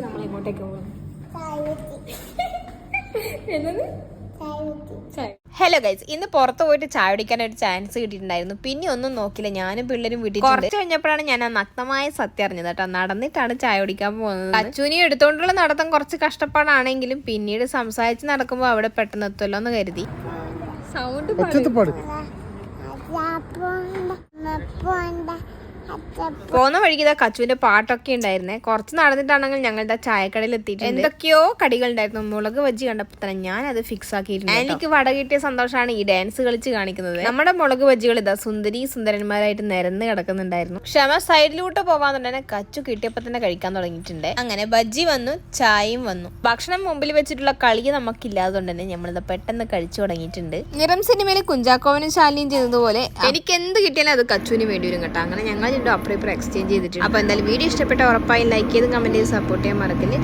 നമ്മൾ എങ്ങോട്ടേക്ക് പോകും? Hello guys, ഇന്ന് പുറത്ത് പോയിട്ട് ചായ കുടിക്കാൻ ഒരു ചാൻസ് കിട്ടിയിട്ടുണ്ടായിരുന്നു. പിന്നെ ഒന്നും നോക്കില്ല, ഞാനും പിള്ളേരും വീട്ടിൽ കുറച്ച് കഴിഞ്ഞപ്പോഴാണ് ഞാൻ ആ നഗ്നമായ സത്യം അറിഞ്ഞത് കേട്ടോ. നടന്നിട്ടാണ് ചായ കുടിക്കാൻ പോകുന്നത്. അച്ഛനെ എടുത്തോണ്ടുള്ള നടത്തം കുറച്ച് കഷ്ടപ്പാടാണെങ്കിലും പിന്നീട് സംസാരിച്ച് നടക്കുമ്പോൾ അവിടെ പെട്ടെന്ന് എത്തുമല്ലോ എന്ന് കരുതി. സൗണ്ട് പോകുന്ന വഴിക്ക് ഇതാ കച്ചുവിന്റെ പാട്ടൊക്കെ ഉണ്ടായിരുന്നേ. കുറച്ച് നടന്നിട്ടാണെങ്കിൽ ഞങ്ങളുടെ ചായക്കടയിൽ എത്തിയിട്ട് എന്തൊക്കെയോ കടികൾ ഉണ്ടായിരുന്നു. മുളക് ബജ്ജി കണ്ടപ്പോൾ തന്നെ ഞാൻ അത് ഫിക്സ് ആക്കിയിരുന്നു. എനിക്ക് വട കിട്ടിയ സന്തോഷമാണ് ഈ ഡാൻസ് കളിച്ച് കാണിക്കുന്നത്. നമ്മുടെ മുളക് ബജ്ജികൾ ഇതാ സുന്ദരന്മാരായിട്ട് നിരന്ന് കിടക്കുന്നുണ്ടായിരുന്നു. ക്ഷമ സൈഡിലൂട്ട് പോവാന്നുണ്ടെ കച്ചു കിട്ടിയപ്പോ തന്നെ കഴിക്കാൻ തുടങ്ങിയിട്ടുണ്ട്. അങ്ങനെ ബജ്ജി വന്നു, ചായയും വന്നു. ഭക്ഷണം മുമ്പിൽ വെച്ചിട്ടുള്ള കളി നമുക്കില്ലാതുകൊണ്ട് തന്നെ നമ്മളിത് പെട്ടെന്ന് കഴിച്ചു തുടങ്ങിയിട്ടുണ്ട്. നിറം സിനിമയിൽ കുഞ്ചാക്കോവനും ശാലിനിയും ചെയ്തതുപോലെ എനിക്ക് എന്ത് കിട്ടിയാലും അത് കച്ചുവിന് വേണ്ടി വരും കേട്ടോ. അങ്ങനെ ഞങ്ങൾ അപ്പുറം എക്സ്ചേഞ്ച് ചെയ്തിട്ടുണ്ട്. അപ്പൊ എന്തായാലും വീഡിയോ ഇഷ്ടപ്പെട്ട ഉറപ്പായി ലൈക്ക് ചെയ്ത് കമന്റ് ചെയ്ത് സപ്പോർട്ട് ചെയ്യാൻ മറക്കില്ലേ.